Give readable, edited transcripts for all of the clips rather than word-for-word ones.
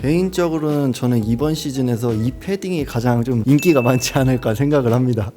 개인적으로는 저는 이번 시즌에서 이 패딩이 가장 좀 인기가 많지 않을까 생각을 합니다.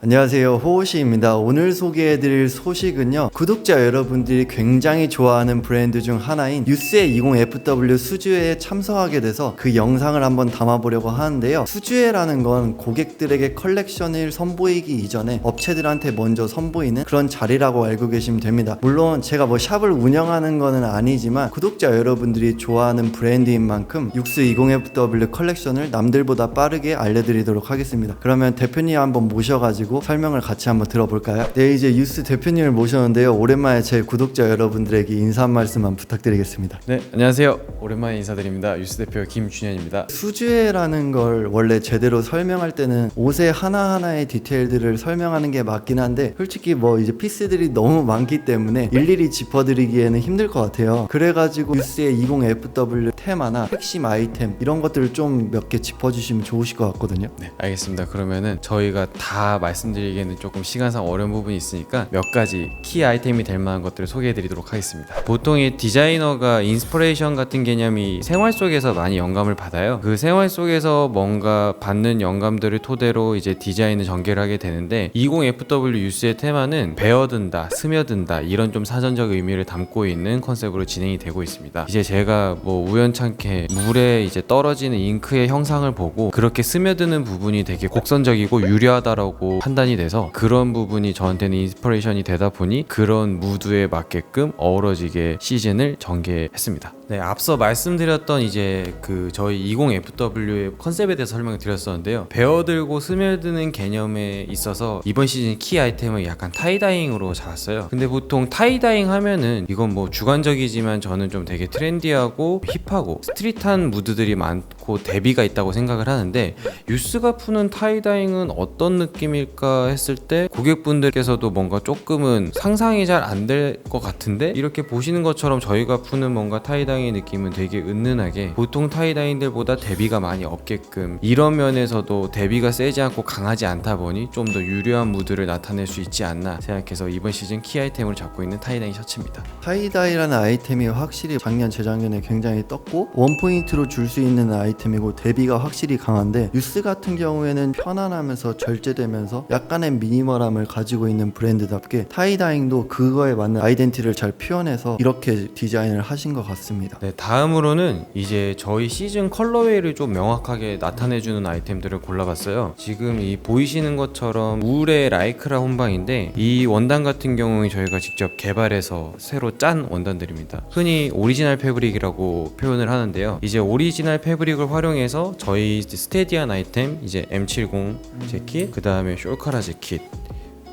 안녕하세요, 호호시입니다. 오늘 소개해드릴 소식은요, 구독자 여러분들이 굉장히 좋아하는 브랜드 중 하나인 유스의 20FW 수주회에 참석하게 돼서 그 영상을 한번 담아보려고 하는데요. 수주회라는 건 고객들에게 컬렉션을 선보이기 이전에 업체들한테 먼저 선보이는 그런 자리라고 알고 계시면 됩니다. 물론 제가 뭐 샵을 운영하는 거는 아니지만 구독자 여러분들이 좋아하는 브랜드인 만큼 유스 20FW 컬렉션을 남들보다 빠르게 알려드리도록 하겠습니다. 그러면 대표님 한번 모셔가지고 설명을 같이 한번 들어볼까요? 네, 이제 유스 대표님을 모셨는데요. 오랜만에 제 구독자 여러분들에게 인사 한 말씀만 부탁드리겠습니다. 네, 안녕하세요. 오랜만에 인사드립니다. 유스 대표 김준현입니다. 수주회라는 걸 원래 제대로 설명할 때는 옷의 하나하나의 디테일들을 설명하는 게 맞긴 한데, 솔직히 뭐 이제 피스들이 너무 많기 때문에 일일이 짚어드리기에는 힘들 것 같아요. 그래가지고 유스의 20FW 테마나 핵심 아이템 이런 것들을 좀 몇 개 짚어주시면 좋으실 것 같거든요. 네, 알겠습니다. 그러면은 저희가 다 말씀드리기에는 조금 시간상 어려운 부분이 있으니까 몇 가지 키 아이템이 될 만한 것들을 소개해드리도록 하겠습니다. 보통 이 디자이너가 인스피레이션 같은 개념이 생활 속에서 많이 영감을 받아요. 그 생활 속에서 뭔가 받는 영감들을 토대로 이제 디자인을 전개를 하게 되는데, 20FW 유스의 테마는 베어든다, 스며든다 이런 좀 사전적 의미를 담고 있는 컨셉으로 진행이 되고 있습니다. 이제 제가 뭐 우연찮게 물에 이제 떨어지는 잉크의 형상을 보고 그렇게 스며드는 부분이 되게 곡선적이고 유려하다라고 판단이 돼서 그런 부분이 저한테는 인스피레이션이 되다 보니 그런 무드에 맞게끔 어우러지게 시즌을 전개했습니다. 네, 앞서 말씀드렸던 이제 그 저희 20FW의 컨셉에 대해서 설명을 드렸었는데요. 베어들고 스며드는 개념에 있어서 이번 시즌 키 아이템은 약간 타이다잉으로 잡았어요. 근데 보통 타이다잉 하면은 이건 뭐 주관적이지만 저는 좀 되게 트렌디하고 힙하고 스트릿한 무드들이 많고 대비가 있다고 생각을 하는데, 유스가 푸는 타이다잉은 어떤 느낌일까 했을 때 고객분들께서도 뭔가 조금은 상상이 잘 안 될 것 같은데, 이렇게 보시는 것처럼 저희가 푸는 뭔가 타이다잉의 느낌은 되게 은은하게 보통 타이다잉들보다 대비가 많이 없게끔, 이런 면에서도 대비가 세지 않고 강하지 않다 보니 좀 더 유려한 무드를 나타낼 수 있지 않나 생각해서 이번 시즌 키 아이템을 잡고 있는 타이다잉 셔츠입니다. 타이다이라는 아이템이 확실히 작년 재작년에 굉장히 떴고 원포인트로 줄 수 있는 아이템이고 대비가 확실히 강한데, 유스 같은 경우에는 편안하면서 절제되면서 약간의 미니멀함을 가지고 있는 브랜드답게 타이다잉도 그거에 맞는 아이덴티티를 잘 표현해서 이렇게 디자인을 하신 것 같습니다. 네, 다음으로는 이제 저희 시즌 컬러웨이를 좀 명확하게 나타내주는 아이템들을 골라봤어요. 지금 이 보이시는 것처럼 울의 라이크라 혼방인데, 이 원단 같은 경우는 저희가 직접 개발해서 새로 짠 원단들입니다. 흔히 오리지널 패브릭이라고 표현을 하는데요. 이제 오리지널 패브릭을 활용해서 저희 스테디한 아이템, 이제 M70 재킷, 그 다음에 숄카라 재킷,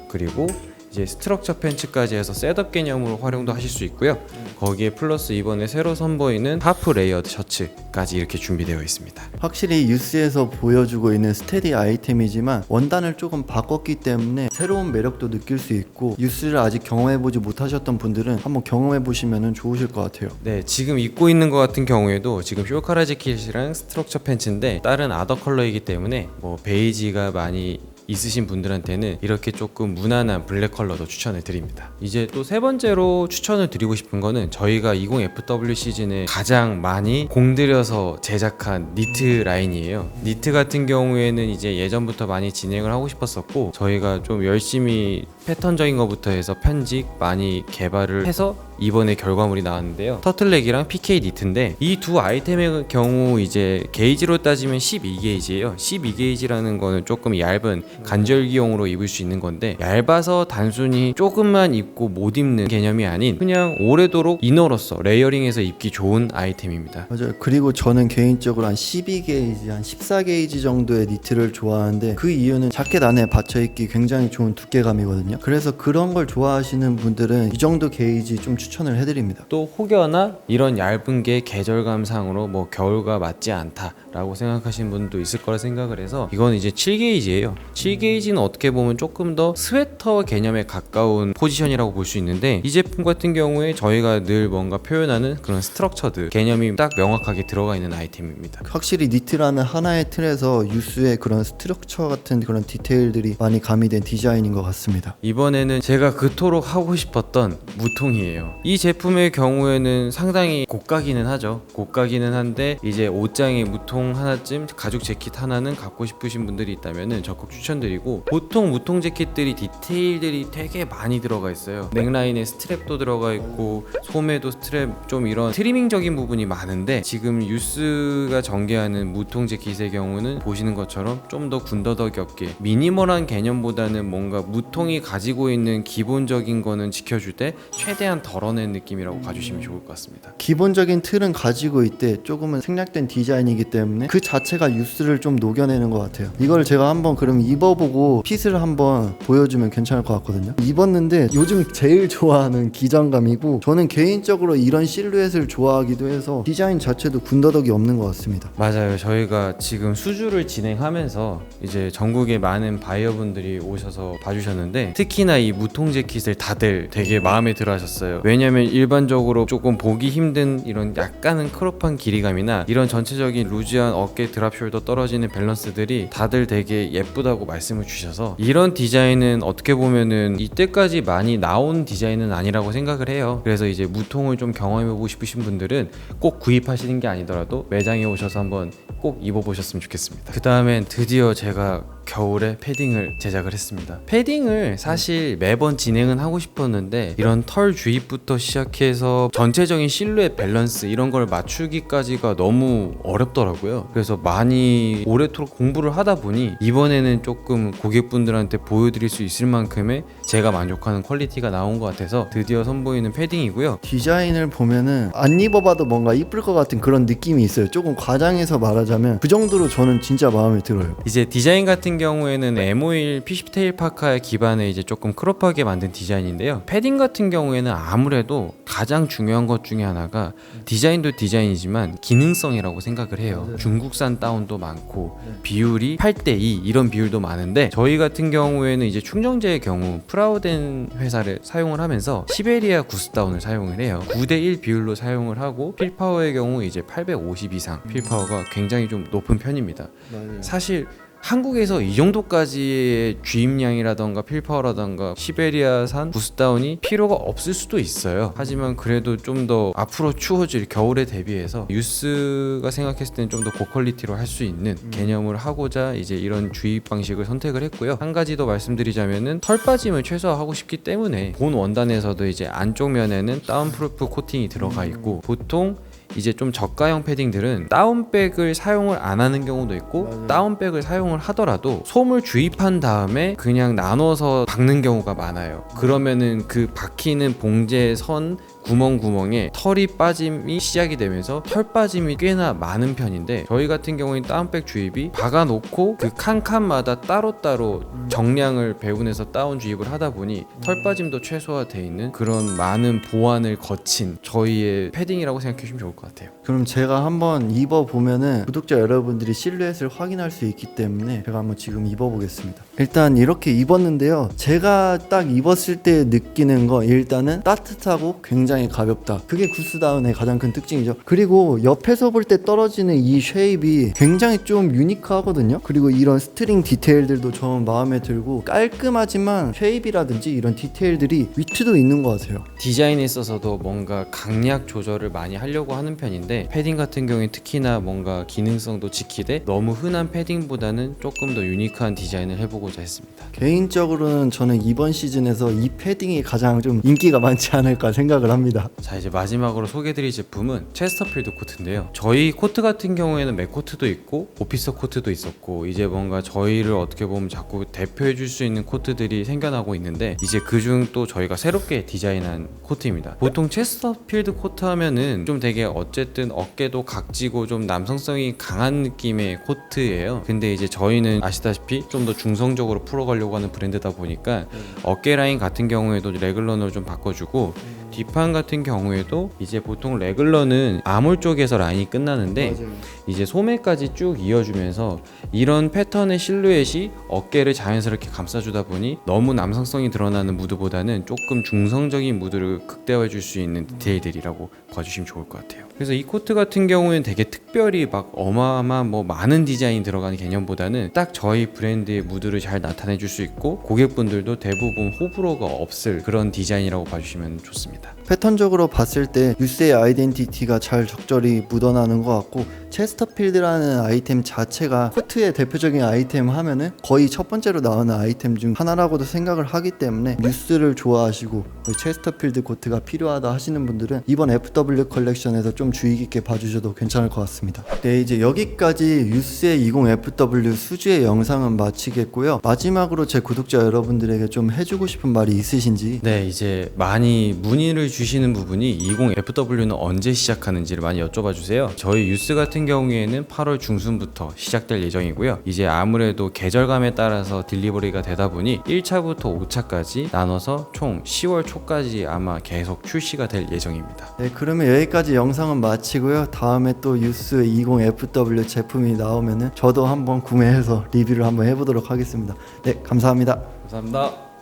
그리고 이제 스트럭처 팬츠까지 해서 셋업 개념으로 활용도 하실 수 있고요. 거기에 플러스 이번에 새로 선보이는 하프 레이어드 셔츠까지 이렇게 준비되어 있습니다. 확실히 유스에서 보여주고 있는 스테디 아이템이지만 원단을 조금 바꿨기 때문에 새로운 매력도 느낄 수 있고, 유스를 아직 경험해보지 못하셨던 분들은 한번 경험해보시면 좋으실 것 같아요. 네, 지금 입고 있는 것 같은 경우에도 지금 숄카라 재킷이랑 스트럭처 팬츠인데 다른 아더 컬러이기 때문에 뭐 베이지가 많이 있으신 분들한테는 이렇게 조금 무난한 블랙 컬러도 추천을 드립니다. 이제 또 세 번째로 추천을 드리고 싶은 거는 저희가 20FW 시즌에 가장 많이 공들여서 제작한 니트 라인이에요. 니트 같은 경우에는 이제 예전부터 많이 진행을 하고 싶었었고, 저희가 좀 열심히 패턴적인 것부터 해서 편집 많이 개발을 해서 이번에 결과물이 나왔는데요. 터틀넥이랑 PK 니트인데, 이 두 아이템의 경우 이제 게이지로 따지면 12게이지예요. 12게이지라는 거는 조금 얇은 간절기용으로 입을 수 있는 건데, 얇아서 단순히 조금만 입고 못 입는 개념이 아닌 그냥 오래도록 이너로서 레이어링해서 입기 좋은 아이템입니다. 맞아요. 그리고 저는 개인적으로 한 12게이지, 한 14게이지 정도의 니트를 좋아하는데, 그 이유는 자켓 안에 받쳐입기 굉장히 좋은 두께감이거든요. 그래서 그런 걸 좋아하시는 분들은 이 정도 게이지 좀 추천을 해드립니다. 또 혹여나 이런 얇은 게 계절감상으로 뭐 겨울과 맞지 않다라고 생각하시는 분도 있을 거라 생각을 해서 이건 이제 7게이지예요. 7게이지는 어떻게 보면 조금 더 스웨터 개념에 가까운 포지션이라고 볼 수 있는데 이 제품 같은 경우에 저희가 늘 뭔가 표현하는 그런 스트럭처드 개념이 딱 명확하게 들어가 있는 아이템입니다. 확실히 니트라는 하나의 틀에서 유스의 그런 스트럭처 같은 그런 디테일들이 많이 가미된 디자인인 것 같습니다. 이번에는 제가 그토록 하고 싶었던 무통이에요. 이 제품의 경우에는 상당히 고가기는 하죠. 고가기는 한데 이제 옷장에 무통 하나쯤, 가죽 재킷 하나는 갖고 싶으신 분들이 있다면 적극 추천드리고, 보통 무통 재킷들이 디테일들이 되게 많이 들어가 있어요. 넥라인에 스트랩도 들어가 있고 소매도 스트랩, 좀 이런 트리밍적인 부분이 많은데 지금 유스가 전개하는 무통 재킷의 경우는 보시는 것처럼 좀 더 군더더기 없게 미니멀한 개념보다는 뭔가 무통이 가지고 있는 기본적인 거는 지켜줄 때 최대한 덜어낸 느낌이라고 봐주시면 좋을 것 같습니다. 기본적인 틀은 가지고 있대 조금은 생략된 디자인이기 때문에 그 자체가 유스를 좀 녹여내는 것 같아요. 이걸 제가 한번 그럼 입어보고 핏을 한번 보여주면 괜찮을 것 같거든요. 입었는데 요즘 제일 좋아하는 기장감이고, 저는 개인적으로 이런 실루엣을 좋아하기도 해서 디자인 자체도 군더더기 없는 것 같습니다. 맞아요. 저희가 지금 수주를 진행하면서 이제 전국에 많은 바이어분들이 오셔서 봐주셨는데 특히나 이 무통 재킷을 다들 되게 마음에 들어 하셨어요. 왜냐면 일반적으로 조금 보기 힘든 이런 약간은 크롭한 길이감이나 이런 전체적인 루즈한 어깨 드랍 숄더 떨어지는 밸런스들이 다들 되게 예쁘다고 말씀을 주셔서, 이런 디자인은 어떻게 보면은 이때까지 많이 나온 디자인은 아니라고 생각을 해요. 그래서 이제 무통을 좀 경험해보고 싶으신 분들은 꼭 구입하시는 게 아니더라도 매장에 오셔서 한번 꼭 입어보셨으면 좋겠습니다. 그 다음엔 드디어 제가 겨울에 패딩을 제작을 했습니다. 패딩을 사실 매번 진행은 하고 싶었는데 이런 털 주입부터 시작해서 전체적인 실루엣 밸런스 이런 걸 맞추기까지가 너무 어렵더라고요. 그래서 많이 오래도록 공부를 하다 보니 이번에는 조금 고객분들한테 보여드릴 수 있을 만큼의 제가 만족하는 퀄리티가 나온 것 같아서 드디어 선보이는 패딩이고요. 디자인을 보면은 안 입어봐도 뭔가 이쁠 것 같은 그런 느낌이 있어요. 조금 과장해서 말하자면 그 정도로 저는 진짜 마음에 들어요. 이제 디자인 같은 경우에는 M51 피쉬테일 파카의 기반에 이제 조금 크롭하게 만든 디자인인데요. 패딩 같은 경우에는 아무래도 가장 중요한 것 중에 하나가 디자인도 디자인이지만 기능성이라고 생각을 해요. 중국산 다운도 많고 비율이 8:2 이런 비율도 많은데, 저희 같은 경우에는 이제 충정제의 경우 프라우덴 회사를 사용을 하면서 시베리아 구스 다운을 사용을 해요. 9:1 비율로 사용을 하고 필파워의 경우 이제 850 이상, 필파워가 굉장히 좀 높은 편입니다. 사실 한국에서 이 정도까지의 주입량이라던가 필파워라던가 시베리아산 구스다운이 필요가 없을 수도 있어요. 하지만 그래도 좀 더 앞으로 추워질 겨울에 대비해서 유스가 생각했을 때는 좀 더 고퀄리티로 할 수 있는 개념을 하고자 이제 이런 주입 방식을 선택을 했고요. 한 가지 더 말씀드리자면은 털 빠짐을 최소화하고 싶기 때문에 본 원단에서도 이제 안쪽 면에는 다운프루프 코팅이 들어가 있고, 보통 이제 좀 저가형 패딩들은 다운백을 사용을 안 하는 경우도 있고, 맞아요. 다운백을 사용을 하더라도 솜을 주입한 다음에 그냥 나눠서 박는 경우가 많아요. 그러면은 그 박히는 봉제 선 구멍에 털이 빠짐이 시작이 되면서 털 빠짐이 꽤나 많은 편인데, 저희 같은 경우에는 다운백 주입이 박아놓고 그 칸칸마다 따로따로 정량을 배분해서 다운 주입을 하다 보니 털 빠짐도 최소화되어 있는 그런 많은 보완을 거친 저희의 패딩이라고 생각해 주시면 좋을 것 같아요. 그럼 제가 한번 입어보면은 구독자 여러분들이 실루엣을 확인할 수 있기 때문에 제가 한번 지금 입어보겠습니다. 일단 이렇게 입었는데요, 제가 딱 입었을 때 느끼는 거, 일단은 따뜻하고 굉장히 가볍다. 그게 구스다운의 가장 큰 특징이죠. 그리고 옆에서 볼 때 떨어지는 이 쉐입이 굉장히 좀 유니크하거든요. 그리고 이런 스트링 디테일들도 전 마음에 들고, 깔끔하지만 쉐입이라든지 이런 디테일들이 위트도 있는 것 같아요. 디자인에 있어서도 뭔가 강약 조절을 많이 하려고 하는 편인데, 패딩 같은 경우에 특히나 뭔가 기능성도 지키되 너무 흔한 패딩보다는 조금 더 유니크한 디자인을 해보고자 했습니다. 개인적으로는 저는 이번 시즌에서 이 패딩이 가장 좀 인기가 많지 않을까 생각을 합니다. 자, 이제 마지막으로 소개해드릴 제품은 체스터필드 코트인데요. 저희 코트 같은 경우에는 맥코트도 있고 오피서 코트도 있었고, 이제 뭔가 저희를 어떻게 보면 자꾸 대표해줄 수 있는 코트들이 생겨나고 있는데, 이제 그중 또 저희가 새롭게 디자인한 코트입니다. 보통 체스터필드 코트 하면은 좀 되게 어쨌든 어깨도 각지고 좀 남성성이 강한 느낌의 코트예요. 근데 이제 저희는 아시다시피 좀 더 중성적으로 풀어가려고 하는 브랜드다 보니까 어깨 라인 같은 경우에도 레글런으로 좀 바꿔주고, 뒷판 같은 경우에도 이제 보통 레글러는 아몰 쪽에서 라인이 끝나는데 이제 소매까지 쭉 이어주면서 이런 패턴의 실루엣이 어깨를 자연스럽게 감싸주다 보니 너무 남성성이 드러나는 무드보다는 조금 중성적인 무드를 극대화해 줄 수 있는 디테일들이라고 봐주시면 좋을 것 같아요. 그래서 이 코트 같은 경우에는 되게 특별히 막 어마어마한 뭐 많은 디자인 들어가는 개념보다는 딱 저희 브랜드의 무드를 잘 나타내 줄 수 있고 고객분들도 대부분 호불호가 없을 그런 디자인이라고 봐주시면 좋습니다. 패턴적으로 봤을 때 유스의 아이덴티티가 잘 적절히 묻어나는 것 같고, 체스터필드라는 아이템 자체가 코트의 대표적인 아이템 하면은 거의 첫 번째로 나오는 아이템 중 하나라고도 생각을 하기 때문에 유스를 좋아하시고 체스터필드 코트가 필요하다 하시는 분들은 이번 FW 컬렉션에서 좀 주의 깊게 봐주셔도 괜찮을 것 같습니다. 네, 이제 여기까지 유스의 20FW 수주의 영상은 마치겠고요. 마지막으로 제 구독자 여러분들에게 좀 해주고 싶은 말이 있으신지. 네, 이제 많이 문의를 주시는 부분이 20FW는 언제 시작하는지를 많이 여쭤봐 주세요. 저희 유스 같은 경우에는 8월 중순부터 시작될 예정이고요. 이제 아무래도 계절감에 따라서 딜리버리가 되다 보니 1차부터 5차까지 나눠서 총 10월 초까지 아마 계속 출시가 될 예정입니다. 네, 그러면 여기까지 영상은 마치고요. 다음에 또 유스 20FW 제품이 나오면은 저도 한번 구매해서 리뷰를 한번 해보도록 하겠습니다. 네, 감사합니다. 감사합니다.